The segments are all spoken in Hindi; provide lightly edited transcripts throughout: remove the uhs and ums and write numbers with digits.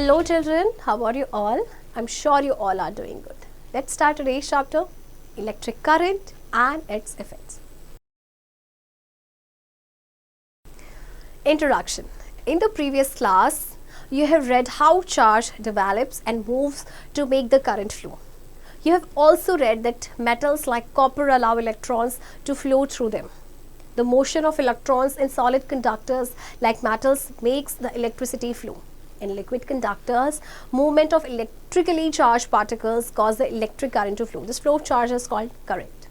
Hello children, how are you all? I'm sure you all are doing good. Let's start today's chapter, electric current and its effects. Introduction. In the previous class, you have read how charge develops and moves to make the current flow. You have also read that metals like copper allow electrons to flow through them. The motion of electrons in solid conductors like metals makes the electricity flow. In liquid conductors, movement of electrically charged particles cause the electric current to flow. This flow of charge is called current.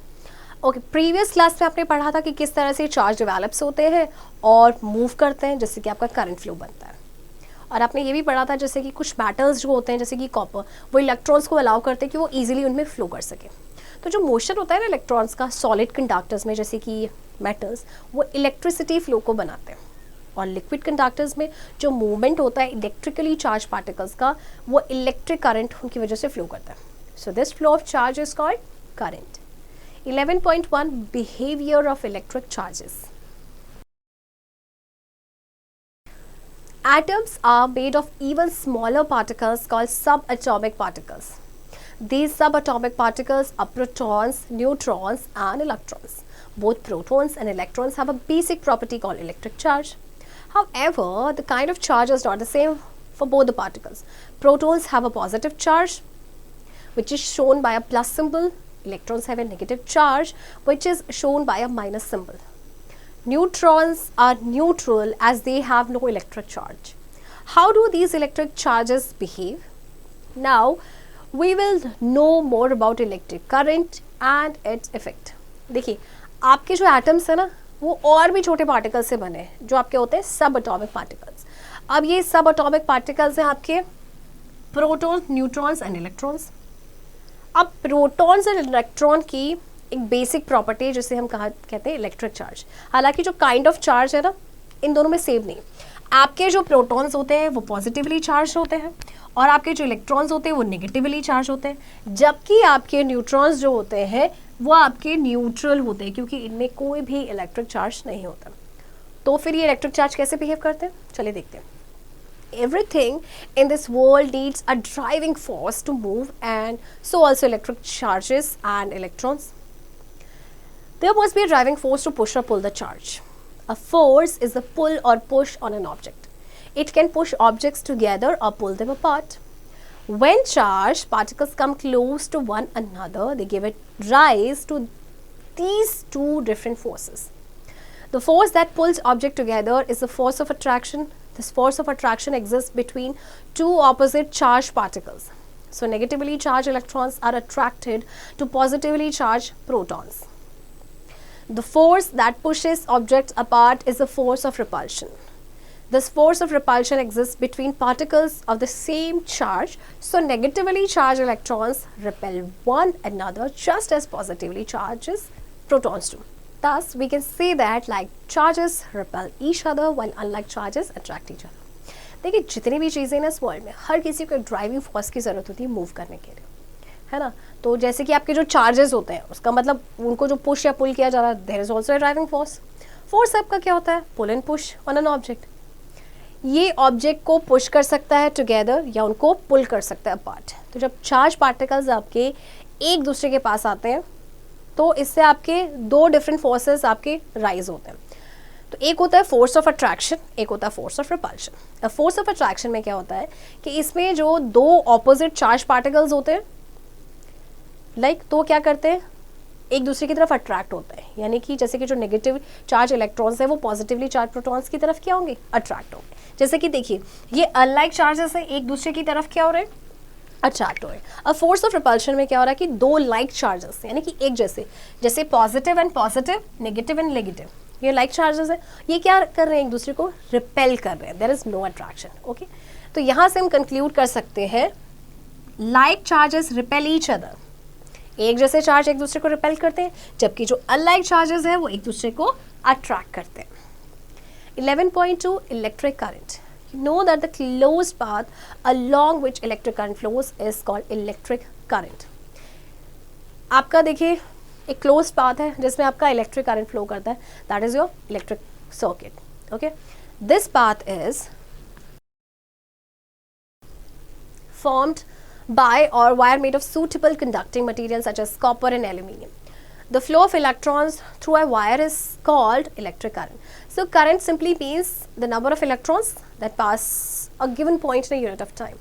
Okay, previous class में आपने पढ़ा था कि किस तरह से चार्ज डेवलप्स होते हैं और मूव करते हैं, जैसे कि आपका करंट फ्लो बनता है. और आपने ये भी पढ़ा था जैसे कि कुछ मेटल्स जो होते हैं जैसे कि कॉपर, वो इलेक्ट्रॉन्स को अलाउ करते हैं कि वो इजीली उनमें फ्लो कर सके. तो जो मोशन होता है ना इलेक्ट्रॉन्स का सॉलिड कंडक्टर्स में, जैसे कि मेटल्स, वो इलेक्ट्रिसिटी फ्लो को बनाते हैं. और लिक्विड कंडक्टर्स में जो मूवमेंट होता है इलेक्ट्रिकली चार्ज पार्टिकल्स का, वो इलेक्ट्रिक करंट उनकी वजह से फ्लो करता है. So this flow of charge is called current. 11.1 Behavior of electric charges. Atoms are made of even smaller particles called subatomic particles. These subatomic particles are protons, neutrons and electrons. Both protons and electrons have a basic property called electric charge. However, the kind of charge is not the same for both the particles. Protons have a positive charge, which is shown by a plus symbol. Electrons have a negative charge, which is shown by a minus symbol. Neutrons are neutral as they have no electric charge. How do these electric charges behave? Now, we will know more about electric current and its effect. देखिए, आपके जो एटम्स है ना, वो और भी छोटे पार्टिकल्स से बने हैं, जो आपके होते हैं सब एटॉमिक पार्टिकल्स. अब ये सब एटॉमिक पार्टिकल्स हैं आपके प्रोटॉन्स, न्यूट्रॉन्स एंड इलेक्ट्रॉन्स. अब प्रोटॉन्स और इलेक्ट्रॉन की एक बेसिक प्रॉपर्टी जिसे हम कहते हैं इलेक्ट्रिक चार्ज. हालांकि जो काइंड ऑफ चार्ज है ना, इन दोनों में सेम नहीं. आपके जो प्रोटॉन्स होते हैं वो पॉजिटिवली चार्ज होते हैं और आपके जो इलेक्ट्रॉन्स होते हैं वो नेगेटिवली चार्ज होते हैं, जबकि आपके न्यूट्रॉन्स जो होते हैं वो आपके न्यूट्रल होते हैं, क्योंकि इनमें कोई भी इलेक्ट्रिक चार्ज नहीं होता. तो फिर ये इलेक्ट्रिक चार्ज कैसे बिहेव करते हैं, चलिए देखते हैं. Everything in this world needs a driving force to move, and so also electric charges and electrons. There must be a driving force to push or pull the charge. A force is the pull or push on an object. It can push objects together or pull them apart. When charged particles come close to one another, they give it rise to these two different forces. The force that pulls objects together is the force of attraction. This force of attraction exists between two opposite charged particles. So negatively charged electrons are attracted to positively charged protons. The force that pushes objects apart is the force of repulsion. This force of repulsion exists between particles of the same charge. So negatively charged electrons repel one another just as positively charged protons do. Thus, we can say that like charges repel each other while unlike charges attract each other. देखिए, जितनी भी चीज़ें ना इस वर्ल्ड में, हर किसी को एक ड्राइविंग फोर्स की ज़रूरत होती है मूव करने के लिए, है ना. तो जैसे कि आपके जो चार्जेस होते हैं, उसका मतलब उनको जो पुश या पुल किया जा रहा है, there is also a driving force. Force आपका क्या होता है, pull and push on an object. ये ऑब्जेक्ट को पुश कर सकता है टुगेदर या उनको पुल कर सकता है अपार्ट. तो जब चार्ज पार्टिकल्स आपके एक दूसरे के पास आते हैं, तो इससे आपके दो डिफरेंट फोर्सेस आपके राइज होते हैं. तो एक होता है फोर्स ऑफ अट्रैक्शन, एक होता है force of repulsion. Force of attraction में क्या होता है कि इसमें जो दो ऑपोजिट चार्ज पार्टिकल्स होते हैं, तो क्या करते हैं, एक दूसरे की तरफ अट्रैक्ट होते हैं. यानी कि जैसे कि जो नेगेटिव चार्ज इलेक्ट्रॉन्स है वो पॉजिटिवली चार्ज प्रोटॉन्स की तरफ क्या होंगे, अट्रैक्ट होंगे. जैसे कि देखिए, ये अनलाइक चार्जेस है, एक दूसरे की तरफ क्या हो रहे हैं, अट्रैक्ट हो रहे हैं. अब फोर्स ऑफ रिपल्शन में क्या हो रहा है कि दो लाइक चार्जेस, यानी कि एक जैसे positive and positive, negative and negative, ये लाइक चार्जेस है, ये क्या कर रहे हैं, एक दूसरे को रिपेल कर रहे हैं. There is no attraction. Okay, तो यहाँ से हम कंक्लूड कर सकते हैं like charges repel each other. एक जैसे चार्ज एक दूसरे को रिपेल करते हैं, जबकि जो अनलाइक चार्जेस है वो एक दूसरे को अट्रैक्ट करते हैं. 11.2 electric current. You know that the closed path along which electric current flows is called electric current. आपका देखिए एक closed path है जिसमें आपका electric current flow करता है. That is your electric circuit. Okay. This path is formed by or wire made of suitable conducting materials such as copper and aluminium. The flow of electrons through a wire is called electric current. So current simply means the number of electrons that pass a given point in a unit of time,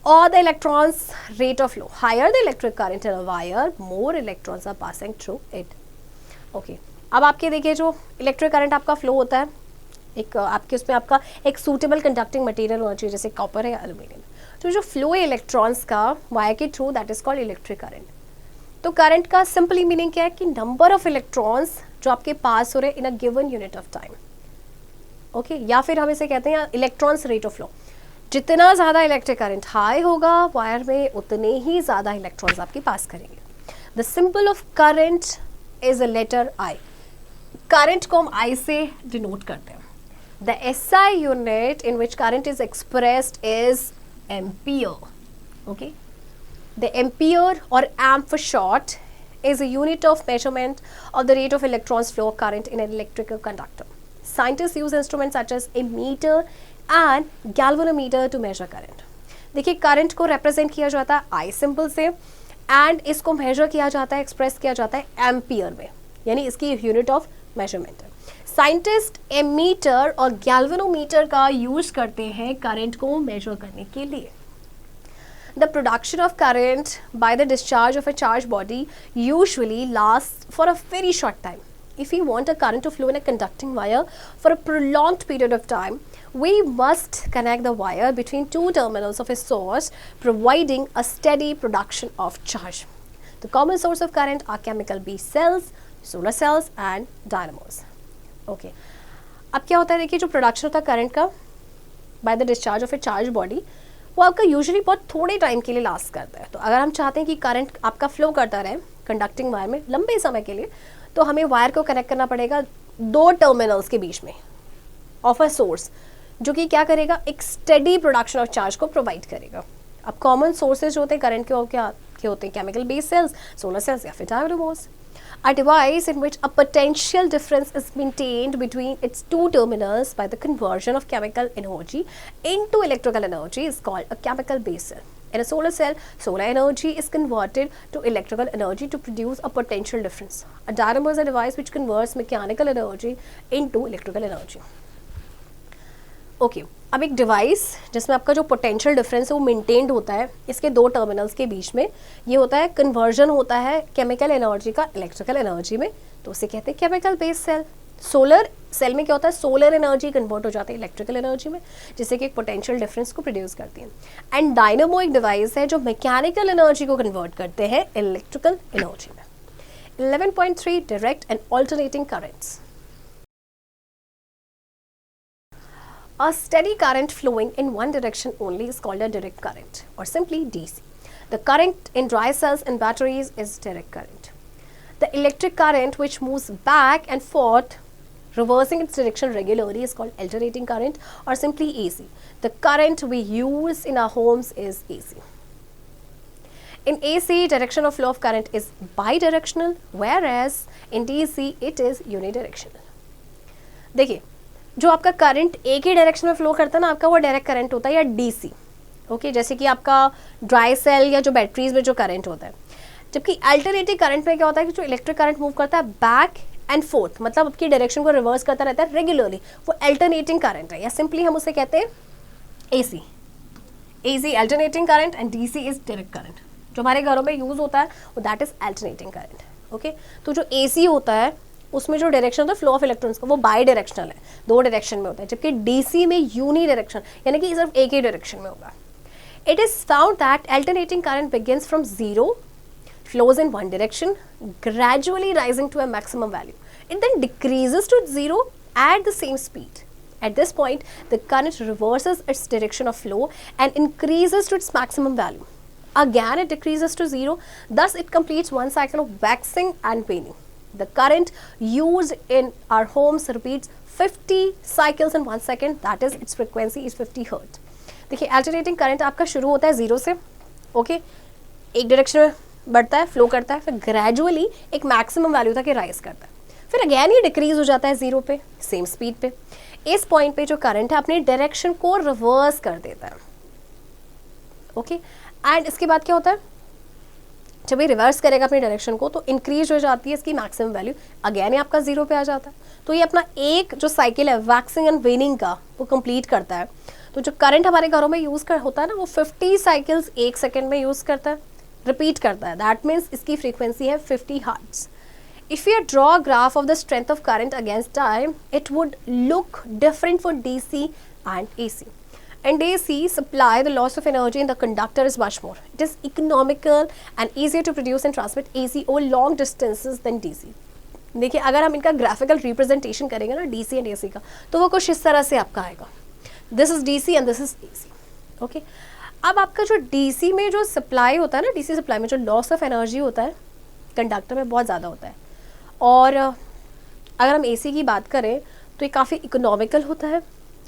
or the electrons rate of flow. Higher the electric current in a wire, more electrons are passing through it. Okay. अब आपके देखिए जो इलेक्ट्रिक करंट आपका फ्लो होता है, एक आपके उसमें आपका एक सूटेबल कंडक्टिंग मटेरियल होना चाहिए जैसे कॉपर है या एल्यूमिनियम. तो जो फ्लो है इलेक्ट्रॉन्स का वायर के through, that is called electric current. तो करंट का सिंपली मीनिंग क्या है कि नंबर ऑफ इलेक्ट्रॉन्स जो आपके पास हो रहे हैं in a given unit of time. Okay, या फिर हम इसे कहते हैं इलेक्ट्रॉन्स रेट ऑफ फ्लो. जितना ज़्यादा इलेक्ट्रिक करंट हाई होगा वायर में, उतने ही ज़्यादा इलेक्ट्रॉन्स आपके पास करेंगे. The symbol of current is a letter I. Current को हम आई से डिनोट करते हैं. The SI unit in which current is expressed is ampere. Okay, the ampere or amp for short is a unit of measurement of the rate of electrons flow current in an electrical conductor. Scientists use instruments such as a meter and galvanometer to measure current. देखिए करंट को रिप्रेजेंट किया जाता है आई सिंबल से एंड इसको मेजर किया जाता है, एक्सप्रेस किया जाता है एम्पियर में, यानी इसकी यूनिट ऑफ मेजरमेंट है. साइंटिस्ट एमीटर और गैल्वेनोमीटर का यूज करते हैं करंट को मेजर करने के लिए. The production of current by the discharge of a charged body usually lasts for a very short time. If we want a current to flow in a conducting wire for a prolonged period of time, we must connect the wire between two terminals of a source, providing a steady production of charge. The common source of current are chemical-based cells, solar cells, and dynamos. Okay. अब क्या होता है, देखिए जो प्रोडक्शन होता है करंट का by the discharge of a charged body, वो आपका यूजुअली बहुत थोड़े टाइम के लिए लास्ट करता है. तो अगर हम चाहते हैं कि करंट आपका फ्लो करता रहे कंडक्टिंग वायर में लंबे समय के लिए, तो हमें वायर को कनेक्ट करना पड़ेगा दो टर्मिनल्स के बीच में ऑफ अ सोर्स, जो कि क्या करेगा, एक स्टेडी प्रोडक्शन ऑफ चार्ज को प्रोवाइड करेगा. अब कॉमन सोर्सेज जो होते हैं करंट के, क्या होते हैं, chemical based cells, solar cells या फिर dynamos. A device in which a potential difference is maintained between its two terminals by the conversion of chemical energy into electrical energy is called a chemical base cell. In a solar cell, solar energy is converted to electrical energy to produce a potential difference. A dynamo is a device which converts mechanical energy into electrical energy. Okay. अब एक डिवाइस जिसमें आपका जो पोटेंशियल डिफरेंस है वो मेंटेन्ड होता है इसके दो टर्मिनल्स के बीच में, ये होता है कन्वर्जन होता है केमिकल एनर्जी का इलेक्ट्रिकल एनर्जी में, तो उसे कहते हैं chemical based cell. Solar cell में क्या होता है, सोलर एनर्जी कन्वर्ट हो जाती है इलेक्ट्रिकल एनर्जी में, जिससे कि एक पोटेंशियल डिफरेंस को प्रोड्यूस करती है. एंड डायनामो एक डिवाइस है जो मैकेनिकल एनर्जी को कन्वर्ट करते हैं इलेक्ट्रिकल एनर्जी में. 11.3 direct and alternating currents. A steady current flowing in one direction only is called a direct current, or simply DC. The current in dry cells and batteries is direct current. The electric current which moves back and forth, reversing its direction regularly, is called alternating current, or simply AC. The current we use in our homes is AC. In AC, direction of flow of current is bidirectional, whereas in DC it is unidirectional. देखिए जो आपका करंट एक ही डायरेक्शन में फ्लो करता है ना, आपका वो डायरेक्ट करंट होता है या डीसी. ओके, जैसे कि आपका ड्राई सेल या जो बैटरीज में जो करंट होता है. जबकि अल्टरनेटिंग करंट में क्या होता है कि जो इलेक्ट्रिक करंट मूव करता है बैक एंड फोर्थ, मतलब आपकी डायरेक्शन को रिवर्स करता रहता है रेगुलरली, वो अल्टरनेटिंग करंट है, या सिंपली हम उसे कहते हैं AC. AC alternating current and DC is direct current. जो हमारे घरों में यूज होता है वो that is alternating current. Okay, तो जो एसी होता है उसमें जो डायरेक्शन होता है फ्लो ऑफ इलेक्ट्रॉन्स का, वो बाई डायरेक्शनल है, दो डायरेक्शन में होता है, जबकि डीसी में यूनी डायरेक्शन, यानी कि सिर्फ एक ही डायरेक्शन में होगा. It is found that alternating current begins from zero, flows in one direction, gradually rising to a maximum value. It then decreases to zero at the same speed. At this point, the current reverses its direction of flow and increases to its maximum value. Again, it decreases to zero. Thus, it completes one cycle of waxing and waning. The current used in our homes repeats 50 cycles in 1 second. That is, its frequency is 50 Hz. देखिए अल्टरनेटिंग करंट आपका शुरू होता है जीरो से. ओके, एक डायरेक्शन में बढ़ता है, फ्लो करता है, फिर ग्रेजुअली एक मैक्सिमम वैल्यू तक राइज करता है, फिर अगेन ये डिक्रीज हो जाता है जीरो पे, सेम स्पीड पे. इस पॉइंट पे जो करंट है अपनी डायरेक्शन को रिवर्स कर देता है. ओके। एंड इसके बाद क्या होता है, जब ये रिवर्स करेगा अपनी डायरेक्शन को तो इंक्रीज हो जाती है इसकी मैक्सिमम वैल्यू, अगेन ये आपका 0 पे आ जाता है। तो ये अपना एक जो साइकिल है वैक्सिंग एंड वेनिंग का वो कंप्लीट करता है। तो जो करंट हमारे घरों में यूज़ कर होता है ना, वो 50 साइकिल्स 1 सेकेंड में यूज़ करता है, रिपीट करता है। दैट मीन्स इसकी फ्रीक्वेंसी है 50 hertz. If we draw a graph of the strength of current against time, it would look different for DC and AC. In DC supply, the loss of energy in the conductor is much more. It is economical and easier to produce and transmit AC over long distances than DC. देखिए अगर हम इनका ग्राफिकल रिप्रेजेंटेशन करेंगे ना DC एंड AC का, तो वो कुछ इस तरह से आपका आएगा, this is DC and this is AC, okay. अब आपका जो DC में जो सप्लाई होता है ना, DC सप्लाई में जो लॉस ऑफ एनर्जी होता है कंडक्टर में बहुत ज़्यादा होता है, और अगर हम AC की बात करें तो ये काफ़ी इकोनॉमिकल होता है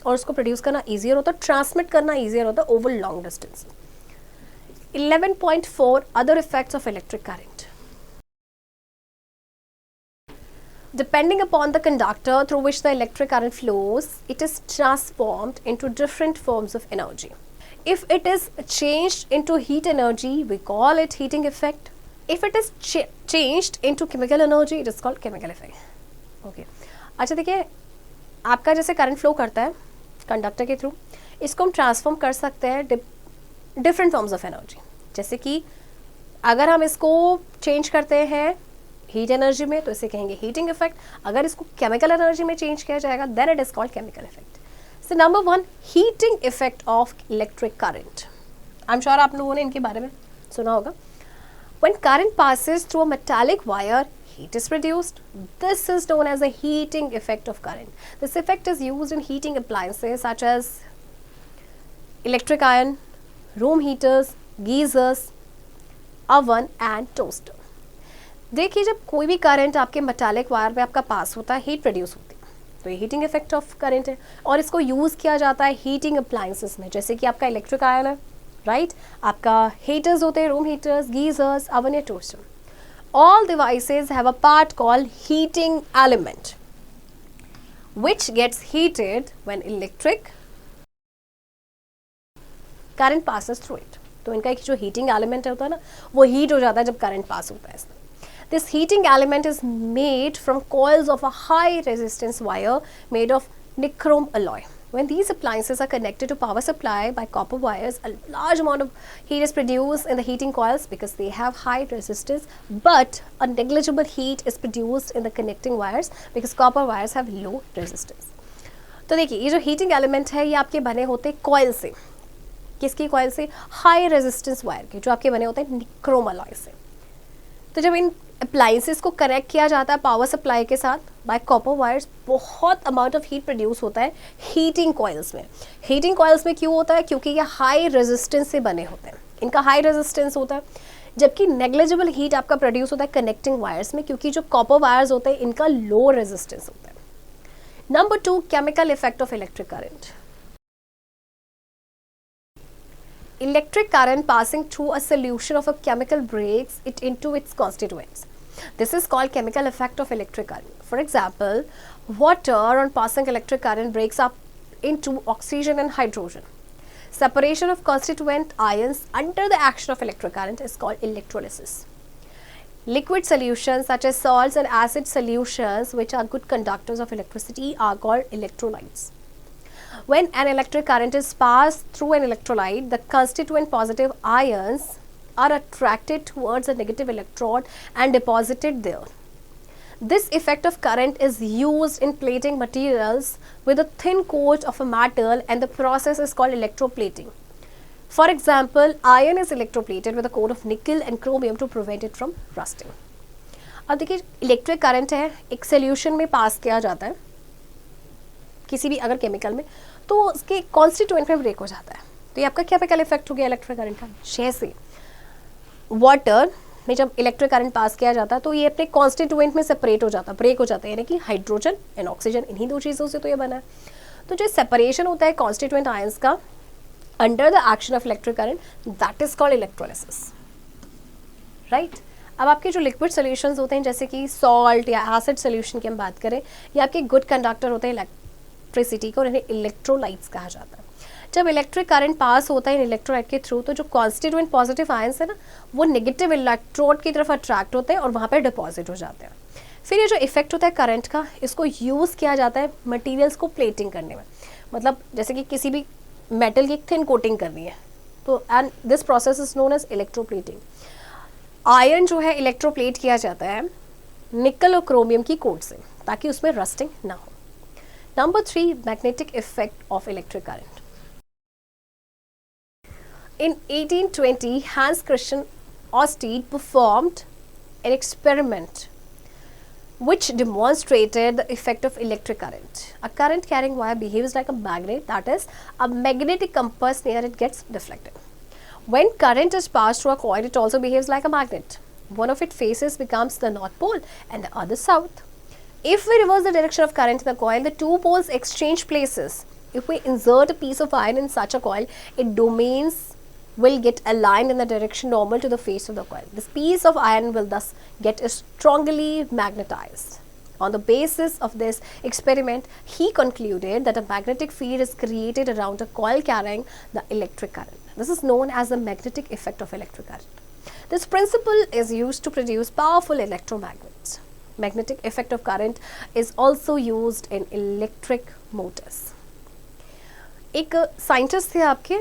और उसको प्रोड्यूस करना ईजियर होता है, ट्रांसमिट करना ईजियर होता है over long distance. 11.4 other effects of electric current. Depending upon the conductor through which the electric current flows, it is transformed into different forms of energy. If it is changed into heat energy, we call it heating effect. If it is changed into chemical energy, it is called chemical effect. Okay. अच्छा देखिए, आपका जैसे करंट फ्लो करता है कंडक्टर के थ्रू, इसको हम ट्रांसफॉर्म कर सकते हैं डिफरेंट फॉर्म्स ऑफ एनर्जी। जैसे कि अगर हम इसको चेंज करते हैं हीट एनर्जी में तो इसे कहेंगे हीटिंग इफेक्ट। अगर इसको केमिकल एनर्जी में चेंज किया जाएगा then it is called chemical effect. So number 1, heating effect of electric current. I am sure आप लोगों ने इनके बारे में सुना होगा। When current passes through a metallic wire, heat is produced. This is known as a heating effect of current. This effect is used in heating appliances such as electric iron, room heaters, geysers, oven and toaster. देखिए जब कोई भी करंट आपके मेटालिक वायर पे आपका पास होता है, हीट प्रोड्यूस होती है, तो ये हीटिंग इफेक्ट ऑफ करंट है। और इसको यूज़ किया जाता है हीटिंग अप्लायंसेस में, जैसे कि आपका इलेक्ट्रिक आयरन है, राइट, आपका हीटर्स होते हैं, रूम हीटर्स, गीजर्स, ओवन या toaster. All devices have a part called heating element which gets heated when electric current passes through it. तो इनका एक जो हीटिंग एलिमेंट होता है ना, वो हीट हो जाता है जब करंट पास होता है इसमें। This heating element is made from coils of a high resistance wire made of nichrome alloy. When these appliances are connected to power supply by copper wires, a large amount of heat is produced in the heating coils because they have high resistance, but a negligible heat is produced in the connecting wires because copper wires have low resistance. तो देखिए ये जो हीटिंग एलिमेंट है ये आपके बने होते हैं कॉयल से। किसकी कॉयल से? हाई रेजिस्टेंस वायर के, जो आपके बने होते हैं निक्रोम अलॉय से। तो जब इन अप्लाइंसेस को कनेक्ट किया जाता है पावर सप्लाई के साथ बाय कॉपर वायर्स, बहुत अमाउंट ऑफ हीट प्रोड्यूस होता है हीटिंग कॉइल्स में। हीटिंग कॉइल्स में क्यों होता है? क्योंकि ये हाई रेजिस्टेंस से बने होते हैं, इनका हाई रेजिस्टेंस होता है, जबकि नेग्लिजिबल हीट आपका प्रोड्यूस होता है कनेक्टिंग वायर्स में, क्योंकि जो कॉपर वायर्स होते हैं इनका लो रेजिस्टेंस होता है। Number 2, chemical effect of electric current. Electric current passing through a solution of a chemical breaks it into its constituents. This is called chemical effect of electric current. For example, water on passing electric current breaks up into oxygen and hydrogen. Separation of constituent ions under the action of electric current is called electrolysis. Liquid solutions such as salts and acid solutions, which are good conductors of electricity, are called electrolytes. When an electric current is passed through an electrolyte, the constituent positive ions are attracted towards a negative electrode and deposited there. This effect of current is used in plating materials with a thin coat of a metal, and the process is called electroplating. For example, iron is electroplated with a coat of nickel and chromium to prevent it from rusting. अब देखिए इलेक्ट्रिक करंट है, एक सोल्यूशन में पास किया जाता है किसी भी अगर केमिकल में, तो उसके कॉन्स्टिट्यूएंट में ब्रेक हो जाता है, तो ये आपका केमिकल इफेक्ट हो गया इलेक्ट्रिक करंट का। जैसे वाटर में जब इलेक्ट्रिक करंट पास किया जाता है तो ये अपने कॉन्स्टिट्यूएंट में सेपरेट हो जाता है, ब्रेक हो जाता है, यानी कि हाइड्रोजन एंड ऑक्सीजन, इन्हीं दो चीज़ों से तो ये बना है। तो जो सेपरेशन होता है कॉन्स्टिट्यूएंट आयंस का under the action of electric current, that is called electrolysis, right. अब आपके जो लिक्विड सोल्यूशंस होते हैं जैसे कि सॉल्ट या एसिड सोल्यूशन की हम बात करें, ये आपके गुड कंडक्टर होते हैं इलेक्ट्रिसिटी को, और इन्हें इलेक्ट्रोलाइट्स कहा जाता है। जब इलेक्ट्रिक करंट पास होता है इन इलेक्ट्रोलाइट के थ्रू, तो जो कॉन्स्टिट्यूएंट पॉजिटिव आयंस है ना, वो नेगेटिव इलेक्ट्रोड की तरफ अट्रैक्ट होते हैं और वहाँ पे डिपॉजिट हो जाते हैं। फिर ये जो इफेक्ट होता है करंट का, इसको यूज़ किया जाता है मटेरियल्स को प्लेटिंग करने में। मतलब जैसे कि किसी भी मेटल की थिन कोटिंग करनी है, तो and this process is known as electroplating. Iron जो है इलेक्ट्रोप्लेट किया जाता है निकल और क्रोमियम की कोट से, ताकि उसमें रस्टिंग ना हो। Number 3, magnetic effect of electric current. In 1820, Hans Christian Ørsted performed an experiment which demonstrated the effect of electric current. A current carrying wire behaves like a magnet, that is, a magnetic compass near it gets deflected. When current is passed through a coil, it also behaves like a magnet. One of its faces becomes the north pole and the other south. If we reverse the direction of current in the coil, the two poles exchange places. If we insert a piece of iron in such a coil, its domains will get aligned in the direction normal to the face of the coil. This piece of iron will thus get strongly magnetized. On the basis of this experiment, he concluded that a magnetic field is created around a coil carrying the electric current. This is known as the magnetic effect of electric current. This principle is used to produce powerful electromagnets. Magnetic effect of current is also used in electric motors. एक साइंटिस्ट थे आपके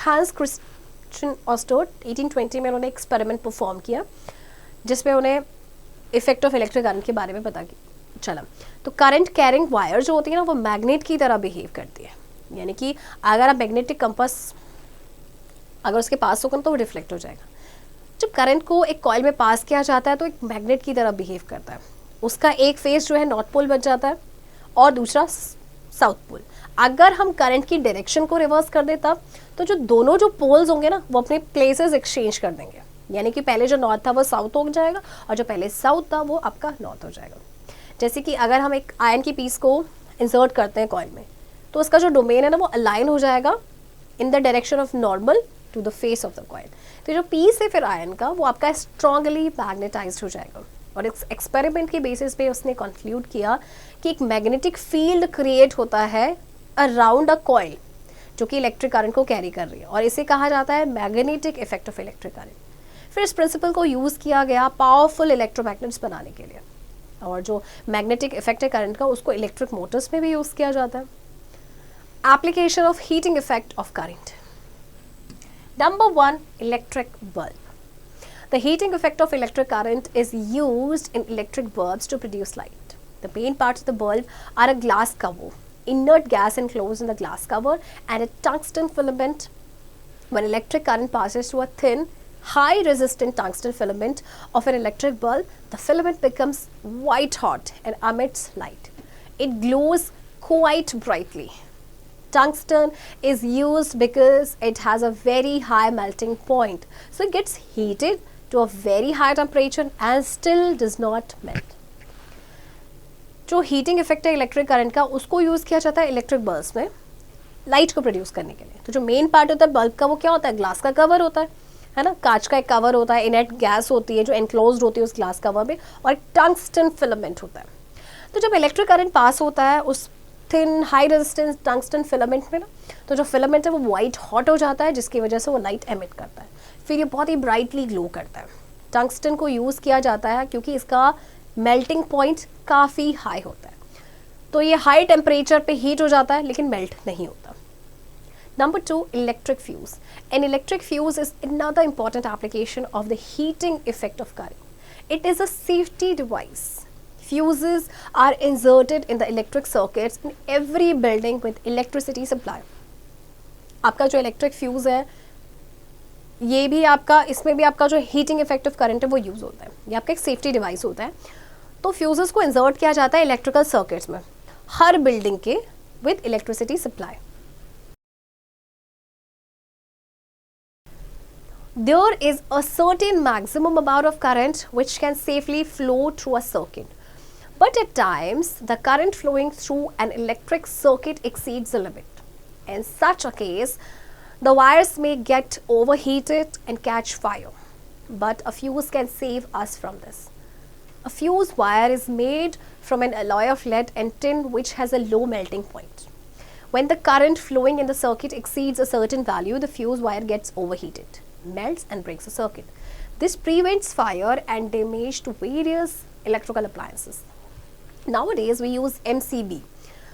हैंस क्रिस्टियन ऑस्टर्ड, 1820 में उन्होंने एक्सपेरिमेंट परफॉर्म किया जिसमें उन्हें इफेक्ट ऑफ इलेक्ट्रिक करंट के बारे में पता चला। तो करंट कैरिंग वायर जो होती है ना, वो मैग्नेट की तरह बिहेव करती है। यानी कि अगर आप मैग्नेटिक कंपास अगर उसके पास होगा तो वो रिफ्लेक्ट हो जाएगा। जब करंट को एक कॉइल में पास किया जाता है तो एक मैग्नेट की तरह बिहेव करता है। उसका एक फेस जो है नॉर्थ पोल बन जाता है और दूसरा साउथ पोल। अगर हम करंट की डायरेक्शन को रिवर्स कर दें तब तो जो दोनों जो पोल्स होंगे ना, वो अपने प्लेसेस एक्सचेंज कर देंगे। यानी कि पहले जो नॉर्थ था वो साउथ हो जाएगा और जो पहले साउथ था वो आपका नॉर्थ हो जाएगा। जैसे कि अगर हम एक आयरन की पीस को इंसर्ट करते हैं कॉइल में, तो उसका जो डोमेन है ना, वो अलाइन हो जाएगा in the direction of normal to the face of the coil. तो जो पीस है फिर आयरन का, वो आपका स्ट्रांगली मैग्नेटाइज्ड हो जाएगा। और इस एक्सपेरिमेंट के बेसिस पे उसने कंक्लूड किया कि एक मैग्नेटिक फील्ड क्रिएट होता है अराउंड अ कॉइल जो कि इलेक्ट्रिक करंट को कैरी कर रही है, और इसे कहा जाता है magnetic effect of electric current. फिर इस प्रिंसिपल को यूज़ किया गया पावरफुल इलेक्ट्रोमैग्नेट्स बनाने के लिए, और जो मैग्नेटिक इफेक्ट है करंट का उसको इलेक्ट्रिक मोटर्स में भी यूज़ किया जाता है। Application of heating effect of current. Number 1, electric bulb. The heating effect of electric current is used in electric bulbs to produce light. The main parts of the bulb are a glass cover, inert gas enclosed in the glass cover, and a tungsten filament. When electric current passes through a thin, high-resistant tungsten filament of an electric bulb, the filament becomes white hot and emits light. It glows quite brightly. Tungsten is used because it has a very high melting point, so it gets heated to a very high temperature and still does not melt. जो हीटिंग इफेक्ट है इलेक्ट्रिक करंट का, उसको यूज़ किया जाता है इलेक्ट्रिक बल्ब्स में लाइट को प्रोड्यूस करने के लिए। तो जो मेन पार्ट होता है बल्ब का, वो क्या होता है? ग्लास का कवर होता है ना, कांच का एक कवर होता है, इनेट गैस होती है जो एनक्लोज्ड होती है उस ग्लास कवर में, और एक टंगस्टन फिलामेंट होता है। तो जब इलेक्ट्रिक करंट पास होता है उस thin high resistance tungsten filament में ना, तो जो फिलामेंट है वो वाइट हॉट हो जाता है, जिसकी वजह से वो लाइट एमिट करता है। फिर ये बहुत ही ब्राइटली ग्लो करता है। टंगस्टन को यूज़ किया जाता है क्योंकि इसका मेल्टिंग पॉइंट काफ़ी हाई होता है, तो ये हाई टेम्परेचर पे हीट हो जाता है लेकिन मेल्ट नहीं होता। Number 2, electric fuse. An electric fuse is another important application of the heating effect of current. It is a safety device. Fuses are inserted in the electric circuits in every building with electricity supply. आपका जो इलेक्ट्रिक फ्यूज़ है, ये भी आपका, इसमें भी आपका जो हीटिंग इफेक्ट ऑफ करंट है वो यूज़ होता है। ये आपका एक सेफ्टी डिवाइस होता है। तो फ्यूजेस को इंसर्ट किया जाता है इलेक्ट्रिकल सर्किट्स में हर बिल्डिंग के with electricity supply. There is a certain maximum amount of current which can safely flow through a circuit. But at times, the current flowing through an electric circuit exceeds the limit. In such a case, the wires may get overheated and catch fire. But a fuse can save us from this. A fuse wire is made from an alloy of lead and tin which has a low melting point. When the current flowing in the circuit exceeds a certain value, the fuse wire gets overheated, melts and breaks the circuit. This prevents fire and damage to various electrical appliances. Nowadays we use MCB,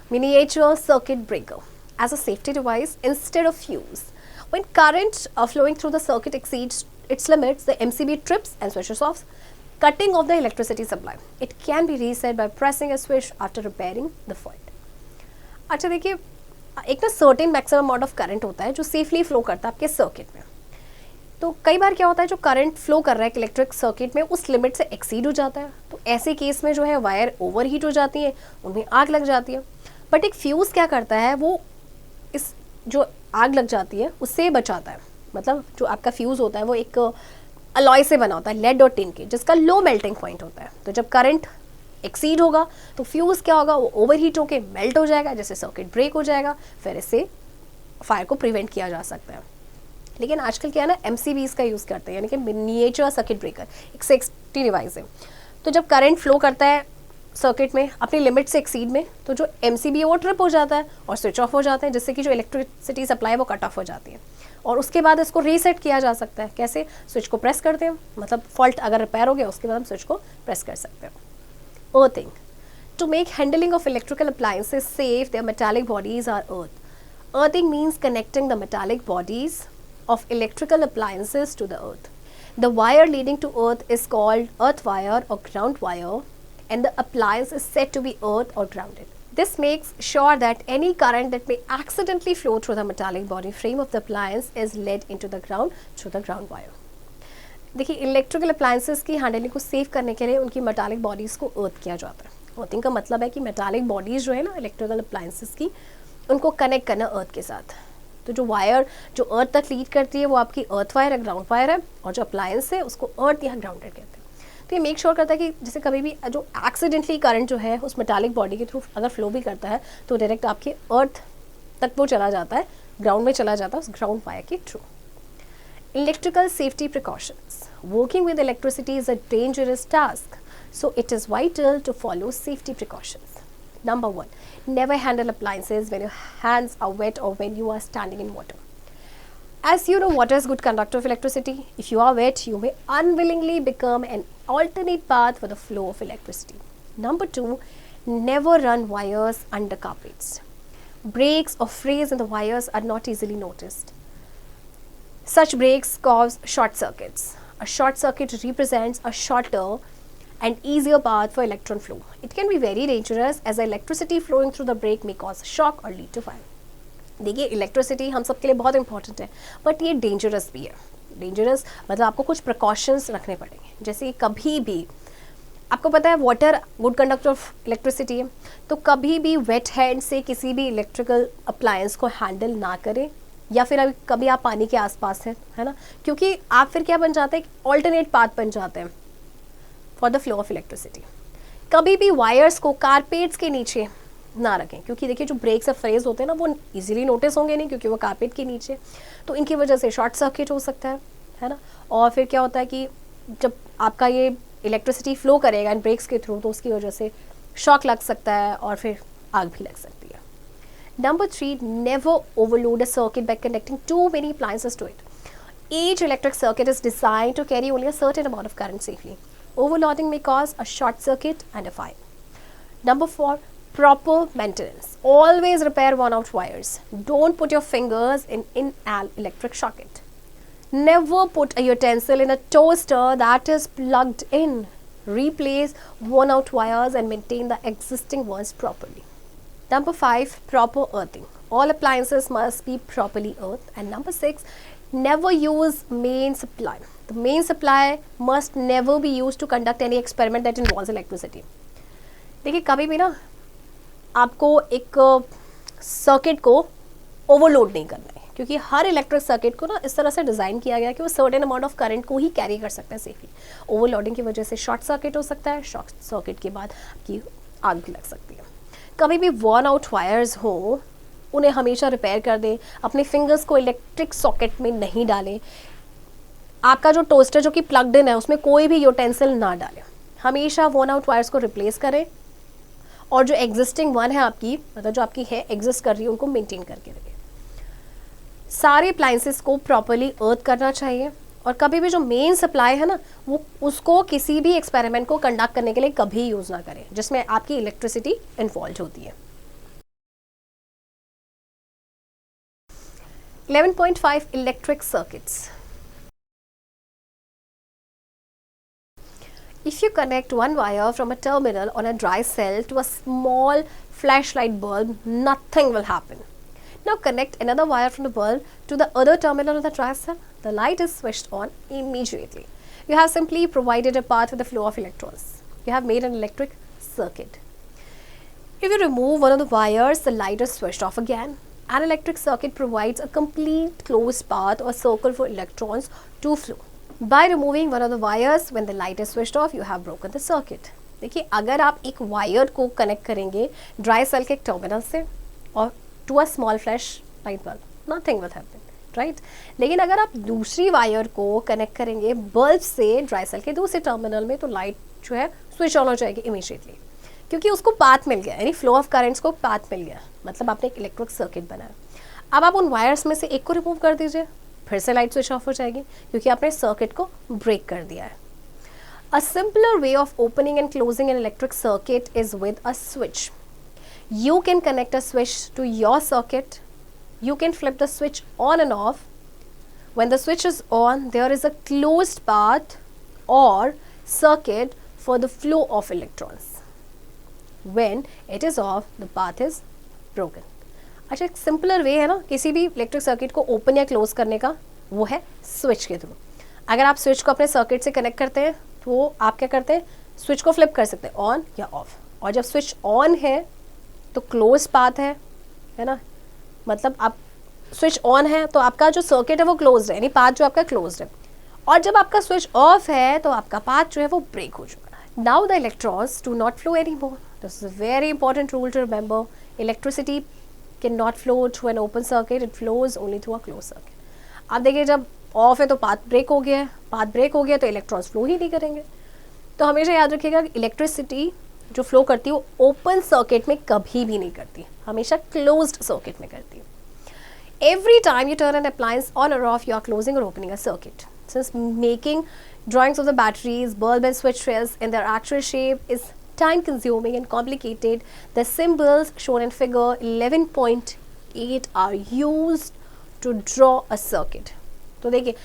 miniature circuit breaker, as a safety device instead of fuse. When current flowing through the circuit exceeds its limits, the MCB trips and switches off, cutting off the electricity supply. It can be reset by pressing a switch after repairing the fault. अच्छा देखिए, एक ना certain maximum amount of current होता है जो सेफली फ्लो करता है आपके सर्किट में. तो कई बार क्या होता है, जो करंट फ्लो कर रहा है इलेक्ट्रिक सर्किट में उस लिमिट से एक्सीड हो जाता है. तो ऐसे केस में जो है वायर ओवरहीट हो जाती है, उनमें आग लग जाती है. बट एक फ्यूज़ क्या करता है, वो इस जो आग लग जाती है उससे बचाता है. मतलब जो आपका फ्यूज़ होता है वो एक अलॉय से बना होता है, लेड और टिन के, जिसका लो मेल्टिंग पॉइंट होता है. तो जब करंट एक्सीड होगा तो फ्यूज़ क्या होगा, वो ओवरहीट होकर मेल्ट हो जाएगा, जैसे सर्किट ब्रेक हो जाएगा. फिर इससे फायर को प्रिवेंट किया जा सकता है. लेकिन आजकल क्या है ना, MCBs का यूज़ करते हैं, यानी कि मिनिएचर सर्किट ब्रेकर, एक सेफ्टी डिवाइस है. तो जब करंट फ्लो करता है सर्किट में अपनी लिमिट से एक्सीड में, तो जो MCB है वो ट्रिप हो जाता है और स्विच ऑफ हो जाता है, जिससे कि जो इलेक्ट्रिसिटी सप्लाई है वो कट ऑफ हो जाती है. और उसके बाद इसको रीसेट किया जा सकता है. कैसे? स्विच को प्रेस करते हैं, मतलब फॉल्ट अगर रिपेयर हो गया उसके बाद हम स्विच को प्रेस कर सकते हैं. Earthing. To make handling of electrical appliances safe, their metallic bodies are earthed. Earthing means connecting the metallic bodies of electrical appliances to the earth. The wire leading to earth is called earth wire or ground wire, and the appliance is said to be earth or grounded. This makes sure that any current that may accidentally flow through the metallic body frame of the appliance is led into the ground through the ground wire. देखिए, इलेक्ट्रिकल अप्लायंसेस की हैंडलिंग को सेव करने के लिए उनकी मेटालिक बॉडीज़ को अर्थ किया जाता है. अर्थिंग का मतलब है कि मेटालिक बॉडीज़ जो है ना इलेक्ट्रिकल अप्लायंसेस की, उनको कनेक्ट करना अर्थ के साथ. तो जो वायर जो अर्थ तक लीड करती है वो आपकी अर्थ वायर है, ग्राउंड वायर है, और जो अप्लायंस है उसको अर्थ या ग्राउंडेड कहते हैं. तो ये मेक श्योर करता है कि जैसे कभी भी जो एक्सीडेंटली करंट जो है उस मेटालिक बॉडी के थ्रू अगर फ्लो भी करता है तो डायरेक्ट आपके अर्थ तक वो चला जाता है, ग्राउंड में चला जाता है उस ग्राउंड वायर के through. Electrical safety precautions. Working with electricity is a dangerous task, so it is vital to follow safety precautions. Number 1, never handle appliances when your hands are wet or when you are standing in water. As you know, water is a good conductor of electricity. If you are wet, you may unwillingly become an alternate path for the flow of electricity. Number 2, never run wires under carpets. Breaks or frays in the wires are not easily noticed. Such breaks cause short circuits. A short circuit represents a shorter and easier path for electron flow. It can be very dangerous as the electricity flowing through the break may cause shock or lead to fire. देखिए, इलेक्ट्रिसिटी हम सबके लिए बहुत इंपॉर्टेंट है, बट ये डेंजरस भी है. डेंजरस मतलब आपको कुछ प्रिकॉशंस रखने पड़ेंगे. जैसे कभी भी आपको पता है water good conductor of electricity है, तो कभी भी वेट हैंड से किसी भी इलेक्ट्रिकल अप्लायंस को हैंडल ना करें, या फिर अभी कभी आप पानी के आसपास हैं, है ना, क्योंकि आप फिर क्या बन जाते हैं, ऑल्टरनेट पाथ बन जाते हैं for the flow of electricity. कभी भी वायर्स को कारपेट्स के नीचे ना रखें, क्योंकि देखिए जो ब्रेक्स और फ्रेज होते हैं ना वो इजीली नोटिस होंगे नहीं, क्योंकि वो कारपेट के नीचे, तो इनकी वजह से शॉर्ट सर्किट हो सकता है ना. और फिर क्या होता है कि जब आपका ये इलेक्ट्रिसिटी फ्लो करेगा इन ब्रेक्स के थ्रू, तो उसकी वजह से शॉक लग सकता है और फिर आग भी लग सकती है. Number 3, never overload a circuit by connecting too many appliances to it. Each electric circuit is designed to carry only a certain amount of current safely. Overloading may cause a short circuit and a fire. Number 4, proper maintenance. Always repair worn-out wires. Don't put your fingers in an electric socket. Never put a utensil in a toaster that is plugged in. Replace worn-out wires and maintain the existing ones properly. Number 5, proper earthing. All appliances must be properly earthed. And number 6, never use main supply. The main supply must never be used to conduct any experiment that involves electricity. देखिए, कभी भी ना आपको एक सर्किट को ओवरलोड नहीं करना है, क्योंकि हर इलेक्ट्रिक सर्किट को ना इस तरह से डिज़ाइन किया गया है कि वो सर्टेन अमाउंट ऑफ करंट को ही कैरी कर सकता है सेफली. ओवरलोडिंग की वजह से शॉर्ट सर्किट हो सकता है, शॉर्ट सर्किट के बाद आपकी आग भी लग सकती है. कभी भी वर्न आउट वायर्स हो उन्हें हमेशा रिपेयर कर दें. अपने फिंगर्स को इलेक्ट्रिक सॉकेट में नहीं डालें. आपका जो टोस्टर जो कि प्लग्ड इन है उसमें कोई भी यूटेंसिल ना डालें. हमेशा वर्न आउट वायर्स को रिप्लेस करें और जो एग्जिस्टिंग वन है आपकी, मतलब जो आपकी है एग्जिस्ट कर रही है, उनको मेंटेन करके रखे। सारे अप्लायंसेस को प्रॉपरली अर्थ करना चाहिए, और कभी भी जो मेन सप्लाई है ना, वो उसको किसी भी एक्सपेरिमेंट को कंडक्ट करने के लिए कभी यूज़ ना करें जिसमें आपकी इलेक्ट्रिसिटी इन्वॉल्व होती है। 11.5 electric circuits. If you connect one wire from a terminal on a dry cell to a small flashlight bulb, nothing will happen. Now connect another wire from the bulb to the other terminal of the dry cell. The light is switched on immediately. You have simply provided a path with the flow of electrons. You have made an electric circuit. If you remove one of the wires, the light is switched off again. An electric circuit provides a complete closed path or circle for electrons to flow. By removing one of the wires when the light is switched off, you have broken the circuit. देखिए, अगर आप एक वायर को कनेक्ट करेंगे ड्राई सेल के एक टर्मिनल से और to a small flash light bulb, nothing will happen, right. लेकिन अगर आप दूसरी वायर को कनेक्ट करेंगे बल्ब से ड्राई सेल के दूसरे टर्मिनल में, तो लाइट जो है स्विच ऑन हो जाएगी इमीडिएटली, क्योंकि उसको पाथ मिल गया, यानी फ्लो ऑफ करेंट्स को पाथ मिल गया, मतलब आपने एक इलेक्ट्रिक सर्किट बनाया। अब आप उन वायर्स में से एक को रिमूव कर दीजिए, फिर से लाइट स्विच ऑफ हो जाएगी, क्योंकि आपने सर्किट को ब्रेक कर दिया है। A simpler way of opening and closing an electric circuit is with a switch. You can connect a switch to your circuit. You can flip the switch on and off. When the switch is on, there is a closed path or circuit for the flow of electrons. When it is off, the path is broken. अच्छा, एक सिंपलर वे है ना किसी भी इलेक्ट्रिक सर्किट को ओपन या क्लोज करने का, वो है स्विच के थ्रू। अगर आप स्विच को अपने सर्किट से कनेक्ट करते हैं तो आप क्या करते हैं, स्विच को फ्लिप कर सकते हैं ऑन या ऑफ, और जब स्विच ऑन है तो क्लोज पाथ है ना, मतलब आप स्विच ऑन है तो आपका जो सर्किट है वो क्लोज है, यानी पाथ जो आपका क्लोज है, और जब आपका स्विच ऑफ है तो आपका पाथ जो है वो ब्रेक हो चुका है। Now the electrons do not flow any more. This is a very important rule to remember. Electricity can not flow through an open circuit, it flows only through a closed circuit. आप देखिए, जब ऑफ है तो पाथ ब्रेक हो गया है, पाथ ब्रेक हो गया तो इलेक्ट्रॉन्स फ्लो ही नहीं करेंगे। तो हमेशा याद रखिएगा कि इलेक्ट्रिसिटी जो फ्लो करती है वो ओपन सर्किट में कभी भी नहीं करती, हमेशा क्लोज्ड सर्किट में करती है। Every time you turn an appliance on और ऑफ, यू आर क्लोजिंग और opening a circuit. Since making drawings of the batteries, bulb and switch rails in their actual shape is time consuming and complicated, the symbols shown in figure 11.8 are used to draw a circuit. तो देखिए,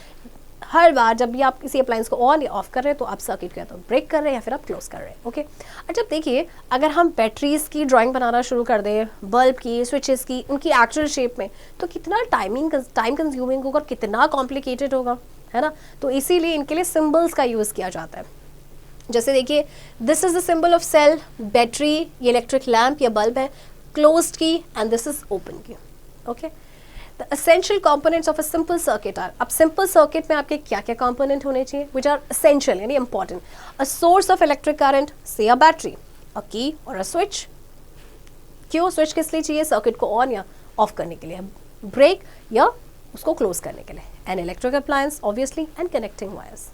हर बार जब भी आप किसी अप्लायंस को ऑन या ऑफ कर रहे हैं तो आप सर्किट को या तो ब्रेक कर रहे हैं या फिर आप क्लोज कर रहे हैं, ओके। अच्छा, देखिए, अगर हम बैटरीज की ड्राइंग बनाना शुरू कर दें, बल्ब की, स्विचेस की, उनकी एक्चुअल शेप में, तो कितना टाइम कंज्यूमिंग होगा, कितना कॉम्प्लिकेटेड होगा, है ना। तो इसीलिए इनके लिए सिम्बल्स का यूज़ किया जाता है। जैसे देखिए, this is the symbol of cell, battery, ये इलेक्ट्रिक लैम्प या बल्ब है, closed key, and this is open key, okay. The essential components of a simple circuit are, अब सिंपल सर्किट में आपके क्या क्या कंपोनेंट होने चाहिए, विच आर एसेंशियल यानी important. A source of electric current, say a battery, अ की और अ स्विच। क्यों स्विच किस लिए चाहिए, सर्किट को ऑन या ऑफ करने के लिए, ब्रेक या उसको क्लोज करने के लिए, an electric appliance obviously, and connecting wires.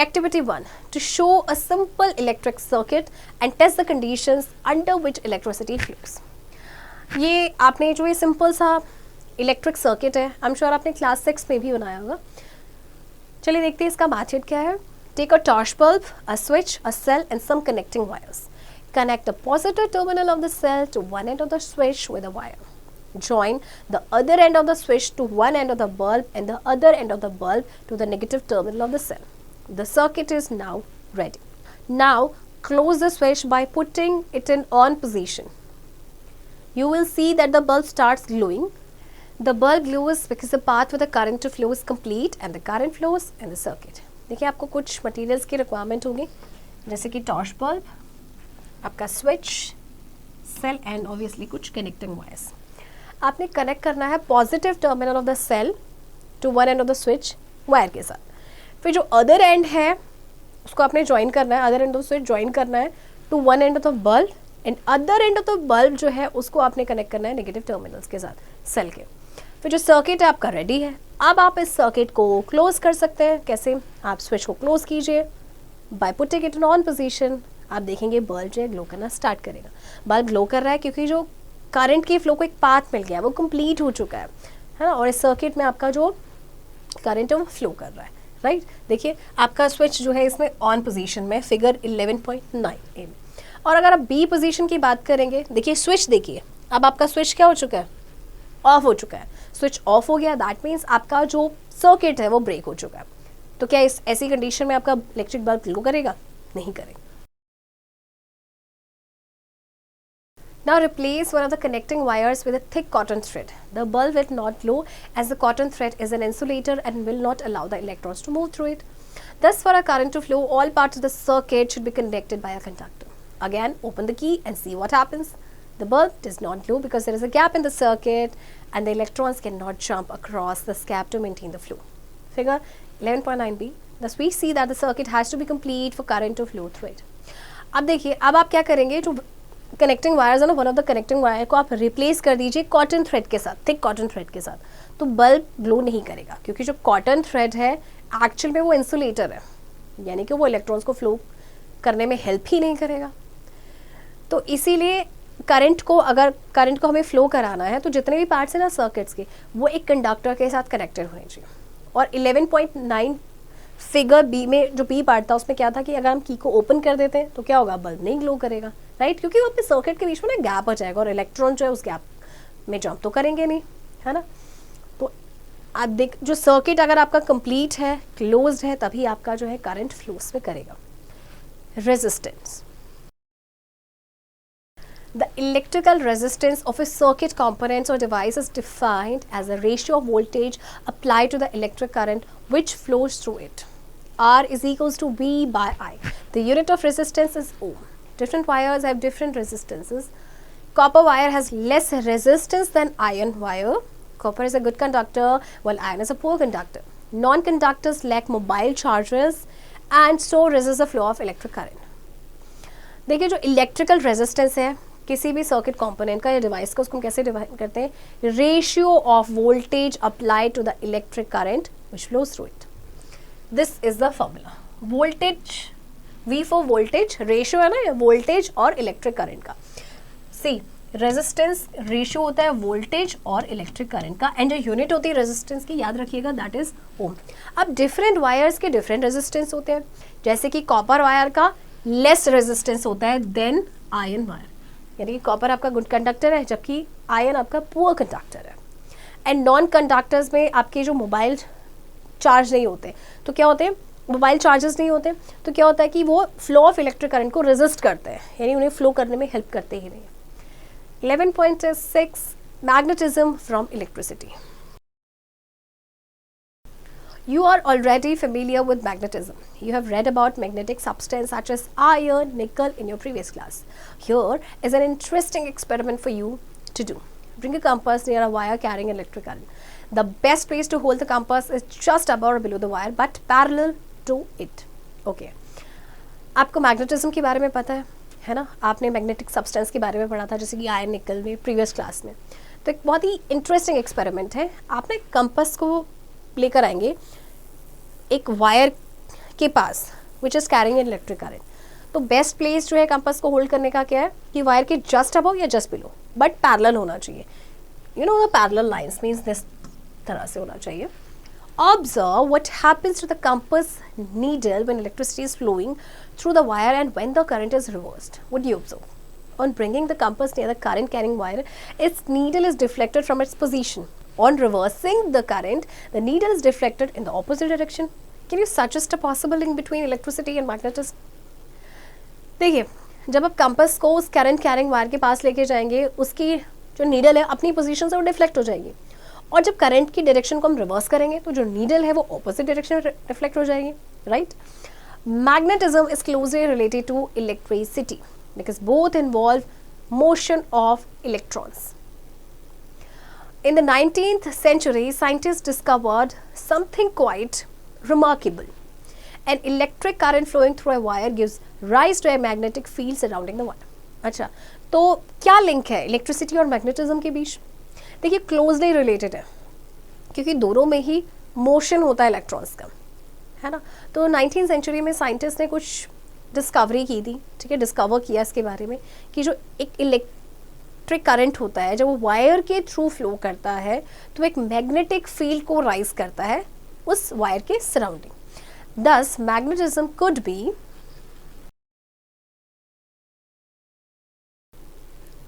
Activity 1. To show a simple electric circuit and test the conditions under which electricity flows. ये आपने जो ये सिंपल सा इलेक्ट्रिक सर्किट है, आई एम श्योर आपने क्लास 6 में भी बनाया होगा। चलिए देखते हैं इसका मैथड क्या है। Take a torch bulb, a switch, a cell and some connecting wires. Connect the positive terminal of the cell to one end of the switch with a wire. Join the other end of the switch to one end of the bulb and the other end of the bulb to the negative terminal of the cell. The circuit is now ready. Now close the switch by putting it in on position. You will see that the bulb starts glowing. The bulb glows because the path for the current to flow is complete and the current flows in the circuit. देखिए, आपको कुछ मटेरियल्स की रिक्वायरमेंट होगी, जैसे कि टॉर्च बल्ब, आपका स्विच, सेल एंड ऑब्वियसली कुछ कनेक्टिंग वायर्स। आपने कनेक्ट करना है positive terminal of the cell to one end of the switch wire के साथ। फिर जो अदर एंड है उसको आपने ज्वाइन करना है, other end of switch join करना है to one end of the bulb, and other end of the bulb जो है उसको आपने कनेक्ट करना है नेगेटिव टर्मिनल्स के साथ सेल के। फिर जो सर्किट है आपका रेडी है। अब आप इस सर्किट को क्लोज कर सकते हैं। कैसे? आप स्विच को क्लोज कीजिए by putting it in on position, आप देखेंगे बल्ब जो है ग्लो करना स्टार्ट करेगा। बल्ब ग्लो कर रहा है क्योंकि जो करंट के फ्लो को एक पाथ मिल गया, वो कंप्लीट हो चुका है ना, और इस सर्किट में आपका जो करंट है वो फ्लो कर रहा है, राइट। देखिए आपका स्विच जो है इसमें ऑन पोजीशन में फिगर 11.9 ए में। और अगर आप बी पोजीशन की बात करेंगे, देखिए स्विच देखिए, अब आपका स्विच क्या हो चुका है, ऑफ हो चुका है। स्विच ऑफ हो गया, दैट मीन्स आपका जो सर्किट है वो ब्रेक हो चुका है। तो क्या इस ऐसी कंडीशन में आपका इलेक्ट्रिक बल्ब ग्लो करेगा? नहीं करेगा। Now replace one of the connecting wires with a thick cotton thread. The bulb will not glow as the cotton thread is an insulator and will not allow the electrons to move through it. Thus, for a current to flow, all parts of the circuit should be connected by a conductor. Again, open the key and see what happens. The bulb does not glow because there is a gap in the circuit and the electrons cannot jump across this gap to maintain the flow. Figure 11.9b. Thus, we see that the circuit has to be complete for current to flow through it. अब देखिए, अब आप क्या करेंगे, जो कनेक्टिंग वायर्स है ना, one of the connecting wire को आप रिप्लेस कर दीजिए कॉटन थ्रेड के साथ, थिक कॉटन थ्रेड के साथ, तो बल्ब ग्लो नहीं करेगा क्योंकि जो कॉटन थ्रेड है एक्चुअल में वो इंसुलेटर है, यानी कि वो इलेक्ट्रॉन्स को फ्लो करने में हेल्प ही नहीं करेगा। तो इसीलिए करंट को हमें फ्लो कराना है तो जितने भी पार्ट्स हैं ना सर्किट्स के, वो एक कंडक्टर के साथ कनेक्टेड होने चाहिए। और 11.9 फिगर बी में जो बी पार्ट था उसमें क्या था कि अगर हम की को ओपन कर देते हैं तो क्या होगा, बल्ब नहीं ग्लो करेगा, राइट, क्योंकि वहाँ पे सर्किट के बीच में ना गैप आ जाएगा और इलेक्ट्रॉन जो है उस गैप में जंप तो करेंगे नहीं, है ना। तो आप देख, जो सर्किट अगर आपका कंप्लीट है, क्लोज्ड है, तभी आपका जो है करंट फ्लो में करेगा। Resistance, the electrical resistance of a circuit component or device is defined as a ratio of voltage applied to the electric current which flows through it. R is equals to V by I. The unit of resistance is ohm. Different wires have different resistances. Copper wire has less resistance than iron wire. Copper is a good conductor while iron is a poor conductor. Non-conductors lack mobile charges and so resist the flow of electric current. देखिए जो इलेक्ट्रिकल रेजिस्टेंस है किसी भी सर्किट कंपोनेंट का या डिवाइस का, उसको हम कैसे डिवाइड करते हैं, ratio of voltage apply to the electric current which flows through it. This is the formula. Voltage, V for voltage, ratio है ना वोल्टेज और इलेक्ट्रिक करंट का। सी रेजिस्टेंस रेशियो होता है वोल्टेज और इलेक्ट्रिक करंट का, एंड जो यूनिट होती है रेजिस्टेंस की, याद रखिएगा, दैट इज ओम। अब डिफरेंट वायर्स के डिफरेंट रेजिस्टेंस होते हैं, जैसे कि कॉपर वायर का लेस रेजिस्टेंस होता है देन आयरन वायर, यानी कि कॉपर आपका गुड कंडक्टर है जबकि आयरन आपका पुअर कंडक्टर है। एंड नॉन कंडक्टर्स में आपके जो मोबाइल चार्ज नहीं होते, तो क्या होते हैं, मोबाइल चार्जेस नहीं होते, तो क्या होता है कि वो फ्लो ऑफ इलेक्ट्रिक करंट को रेजिस्ट करते हैं, यानी उन्हें फ्लो करने में हेल्प करते ही नहीं। 11.6 magnetism from electricity. You are already familiar with magnetism. You have read about magnetic substance such as iron, nickel in your previous class. Here is an interesting experiment for you to do. Bring a compass near a wire carrying electric current. The best place to hold the compass is just above or below the wire but parallel to it. Okay. आपको मैग्नेटिज्म के बारे में पता है ना, आपने मैग्नेटिक सब्सटेंस के बारे में पढ़ा था जैसे कि आयरन, निकल में प्रीवियस क्लास में। तो एक बहुत ही इंटरेस्टिंग एक्सपेरिमेंट है। आपने कंपास को लेकर आएंगे एक वायर के पास which is carrying an electric current. तो बेस्ट प्लेस जो है कंपास को होल्ड करने का क्या है कि वायर के जस्ट अबव या जस्ट बिलो बट पैरेलल होना चाहिए। You know the parallel lines means this तरह से होना चाहिए। Observe what happens to the compass needle when electricity is flowing through the wire and when the current is reversed. What do you observe? On bringing the compass near the current carrying wire, its needle is deflected from its position. On reversing the current, the needle is deflected in the opposite direction. Can you suggest a possible link between electricity and magnetism? देखिए, जब आप कंपास को उस करंट कैरिंग वायर के पास लेके जाएंगे, उसकी जो नीडल है अपनी पोजीशन से वो डिफ्लेक्ट हो जाएगी, और जब करंट की डायरेक्शन को हम रिवर्स करेंगे तो जो नीडल है वो ऑपोजिट डायरेक्शन में रिफ्लेक्ट हो जाएगी, right. Magnetism is closely related to electricity because both involve motion of electrons. In the 19th century, scientists discovered something quite remarkable. An electric current flowing through a wire gives rise to a magnetic field surrounding the wire. अच्छा, तो क्या लिंक है इलेक्ट्रिसिटी और मैग्नेटिज्म के बीच? देखिए, क्लोजली रिलेटेड है क्योंकि दोनों में ही मोशन होता है इलेक्ट्रॉन्स का, है ना। तो 19th सेंचुरी में साइंटिस्ट ने कुछ डिस्कवरी की थी, ठीक है, डिस्कवर किया इसके बारे में कि जो एक इलेक्ट्रिक करंट होता है जब वो वायर के थ्रू फ्लो करता है तो एक मैग्नेटिक फील्ड को राइज करता है उस वायर के सराउंडिंग। दस magnetism could be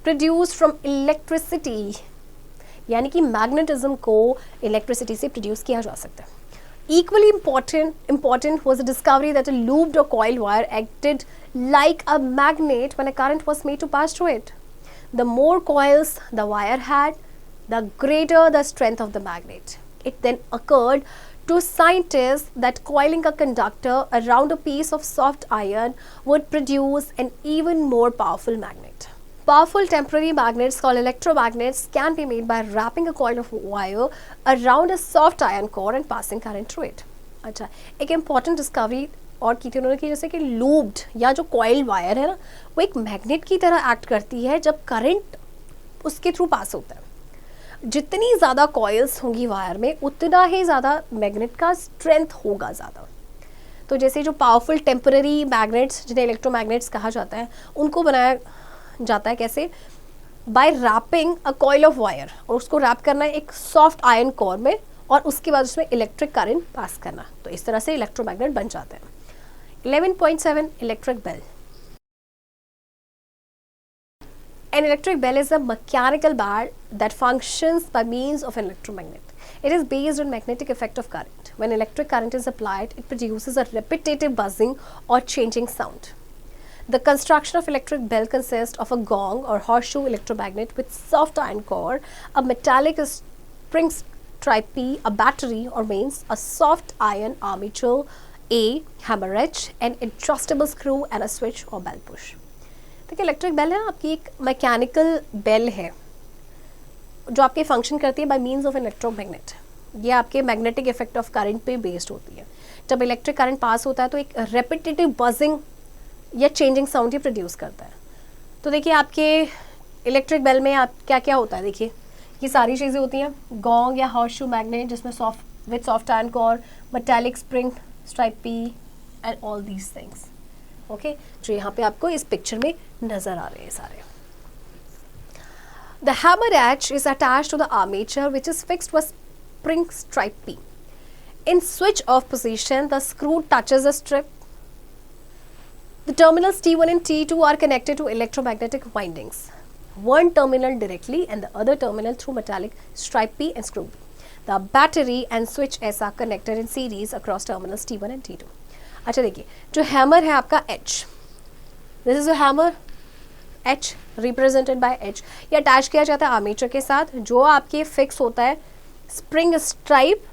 produce from electricity, यानी कि मैग्नेटिज्म को इलेक्ट्रिसिटी से प्रोड्यूस किया जा सकता है। Equally important was the discovery that a looped or coiled wire acted like a magnet when a current was made to pass through it. The more coils the wire had, the greater the strength of the magnet. It then occurred to scientists that coiling a conductor around a piece of soft iron would produce an even more powerful magnet. Powerful temporary magnets called electromagnets can be made by wrapping a coil of wire around a soft iron core and passing current through it. अच्छा, एक important discovery और की थी उन्होंने कि जैसे कि लूप्ड या जो कॉइल वायर है ना वो एक मैग्नेट की तरह एक्ट करती है जब करंट उसके थ्रू पास होता है। जितनी ज़्यादा कॉइल्स होंगी वायर में उतना ही ज़्यादा मैग्नेट का स्ट्रेंथ होगा ज़्यादा। तो जैसे जो पावरफुल टेम्पररी मैग्नेट्स जिन्हें इलेक्ट्रोमैग्नेट्स कहा जाता है उनको बनाया जाता है कैसे, by wrapping a coil of wire, और उसको रैप करना है एक सॉफ्ट आयरन कोर में और उसके बाद उसमें इलेक्ट्रिक करंट पास करना, तो इस तरह से इलेक्ट्रोमैग्नेट बन जाते हैं। 11.7 electric bell. An electric bell is a mechanical bar that functions by means of an electromagnet. It is based on magnetic effect of current. When electric current is applied, it produces a repetitive buzzing or changing sound. The construction of electric bell consists of a gong or horseshoe electromagnet with soft iron core, a metallic spring stripe P, a battery or mains, a soft iron armature, a hammer edge, an adjustable screw and a switch or bell push. देखिए इलेक्ट्रिक बेल है ना आपकी एक मैकेनिकल बेल है जो आपके फंक्शन करती है बाय मींस ऑफ इलेक्ट्रोमैग्नेट। ये आपके मैग्नेटिक इफेक्ट ऑफ करंट पे बेस्ड होती है। जब इलेक्ट्रिक करंट पास होता है तो एक रेपिटेटिव बजिंग या चेंजिंग साउंड ये प्रोड्यूस करता है। तो देखिए आपके इलेक्ट्रिक बेल में आप क्या क्या होता है, देखिए ये सारी चीज़ें होती हैं, गॉन्ग या हॉर्सशू मैग्नेट जिसमें soft iron core, metallic spring stripe P and all these things, okay, जो यहाँ पे आपको इस पिक्चर में नजर आ रहे हैं सारे। The hammer edge is attached to the armature which is fixed with spring stripe P. In switch off position, the screw touches the strip. The terminals T1 and T2 are connected to electromagnetic windings. One terminal directly and the other terminal through metallic stripe P and screw B. The battery and switch S are connected in series across terminals T1 and T2. अच्छा देखिए जो हैमर है आपका H, this is a hammer, H represented by H, ये अटैच किया जाता है आर्मेचर के साथ जो आपके फिक्स होता है स्प्रिंग स्ट्राइप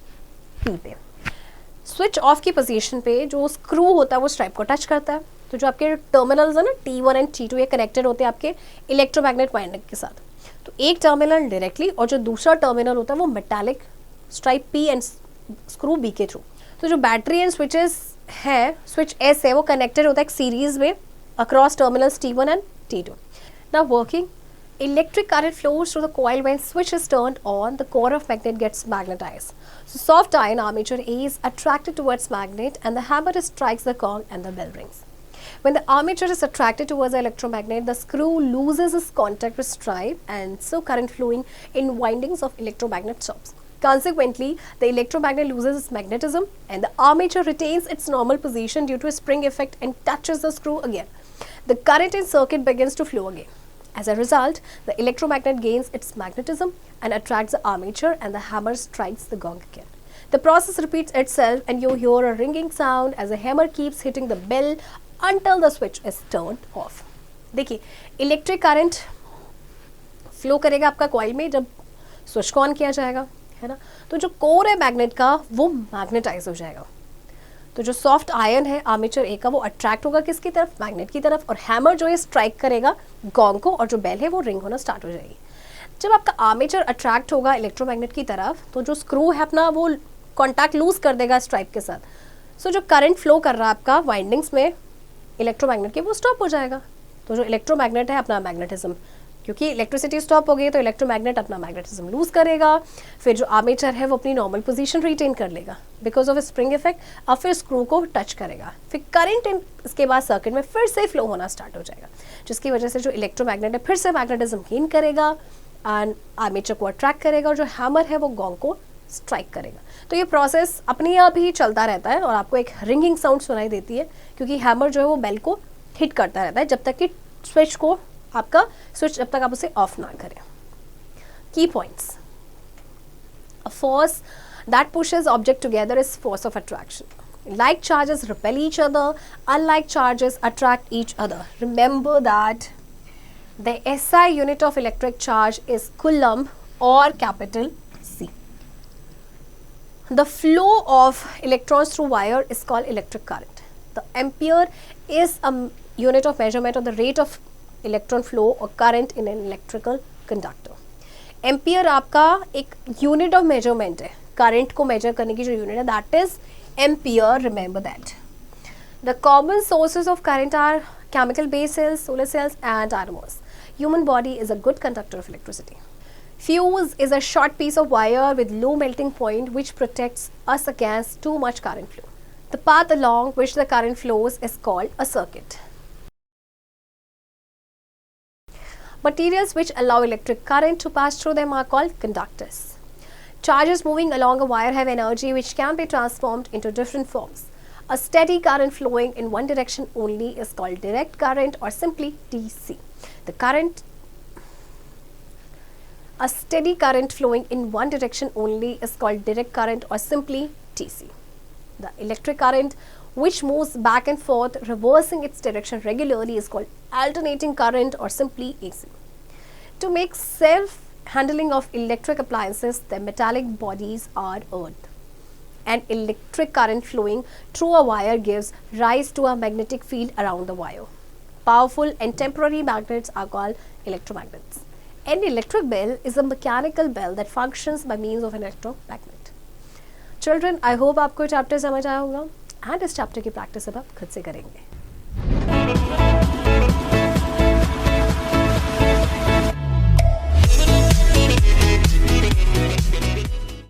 P पे। स्विच ऑफ की पोजीशन पे जो स्क्रू होता है वो स्ट्राइप को टच करता है। तो जो आपके टर्मिनल्स है ना T1 एंड T2 ये कनेक्टेड होते हैं आपके इलेक्ट्रोमैग्नेट वाइंडिंग के साथ। तो एक टर्मिनल डायरेक्टली और जो दूसरा टर्मिनल होता है वो metallic stripe P and screw B के थ्रू। तो जो बैटरी एंड स्विचेस है, स्विच एस है, वो कनेक्टेड होता है एक सीरीज में across terminals T1 and T2. Now working, electric current flows through the coil when switch is turned on, the core of magnet gets magnetized. So soft iron armature A is attracted towards magnet and the hammer strikes the gong and the bell rings. When the armature is attracted towards the electromagnet, the screw loses its contact with stripe and so current flowing in windings of electromagnet stops. Consequently, the electromagnet loses its magnetism and the armature retains its normal position due to a spring effect and touches the screw again. The current in circuit begins to flow again. As a result, the electromagnet gains its magnetism and attracts the armature and the hammer strikes the gong again. The process repeats itself and you hear a ringing sound as the hammer keeps hitting the bell until the switch is turned off. देखिए इलेक्ट्रिक करंट फ्लो करेगा आपका कॉइल में जब स्विच को ऑन किया जाएगा, है ना, तो जो कोर है मैग्नेट का वो मैग्नेटाइज हो जाएगा। तो जो सॉफ्ट आयरन है आर्मेचर ए का वो अट्रैक्ट होगा किसकी तरफ, मैग्नेट की तरफ, और हैमर जो है स्ट्राइक करेगा गॉन्ग को और जो बेल है वो रिंग होना स्टार्ट हो जाएगी। जब आपका आर्मेचर अट्रैक्ट होगा इलेक्ट्रोमैग्नेट की तरफ तो जो स्क्रू है अपना वो कॉन्टैक्ट लूज कर देगा स्ट्राइप के साथ। सो जो करंट फ्लो कर रहा है आपका वाइंडिंग्स में इलेक्ट्रोमैग्नेट के वो स्टॉप हो जाएगा। तो जो इलेक्ट्रोमैग्नेट है अपना मैग्नेटिज्म क्योंकि इलेक्ट्रिसिटी स्टॉप हो गई तो इलेक्ट्रोमैग्नेट अपना मैग्नेटिज्म लूज करेगा, फिर जो आर्मेचर है वो अपनी नॉर्मल पोजीशन रिटेन कर लेगा बिकॉज ऑफ स्प्रिंग इफेक्ट, और फिर स्क्रू को टच करेगा, फिर करंट इसके बाद सर्किट में फिर से फ्लो होना स्टार्ट हो जाएगा, जिसकी वजह से जो इलेक्ट्रोमैग्नेट है फिर से मैग्नेटिज्म गेन करेगा एंड आर्मेचर को अट्रैक्ट करेगा और जो हैमर है वो गॉन्ग को स्ट्राइक करेगा। तो ये प्रोसेस अपने आप ही चलता रहता है और आपको एक रिंगिंग साउंड सुनाई देती है क्योंकि हैमर जो है वो बेल को हिट करता रहता है जब तक कि स्विच को आपका स्विच जब तक आप उसे ऑफ ना करें। की points, a force that pushes object together is force of attraction. Like charges repel each other, unlike charges attract each other. Remember that the SI unit of electric charge is coulomb or capital C. The flow of electrons through wire is called electric current. The ampere is a unit of measurement of the rate of electron flow or current in an electrical conductor. Ampere आपका एक unit of measurement है, current को measure करने की जो unit है that is ampere, remember that. The common sources of current are chemical base cells, solar cells and dynamos. Human body is a good conductor of electricity. Fuse is a short piece of wire with low melting point which protects us against too much current flow. The path along which the current flows is called a circuit. Materials which allow electric current to pass through them are called conductors. Charges moving along a wire have energy which can be transformed into different forms. A steady current flowing in one direction only is called direct current or simply DC. A steady current flowing in one direction only is called direct current or simply DC. The electric current which moves back and forth reversing its direction regularly is called alternating current or simply AC. To make self-handling of electric appliances, the metallic bodies are earthed. An electric current flowing through a wire gives rise to a magnetic field around the wire. Powerful and temporary magnets are called electromagnets. An electric bell is a mechanical bell that functions by means of an electromagnet. Children, I hope आपको चैप्टर समझ आया होगा एंड इस चैप्टर की प्रैक्टिस अब आप खुद से करेंगे।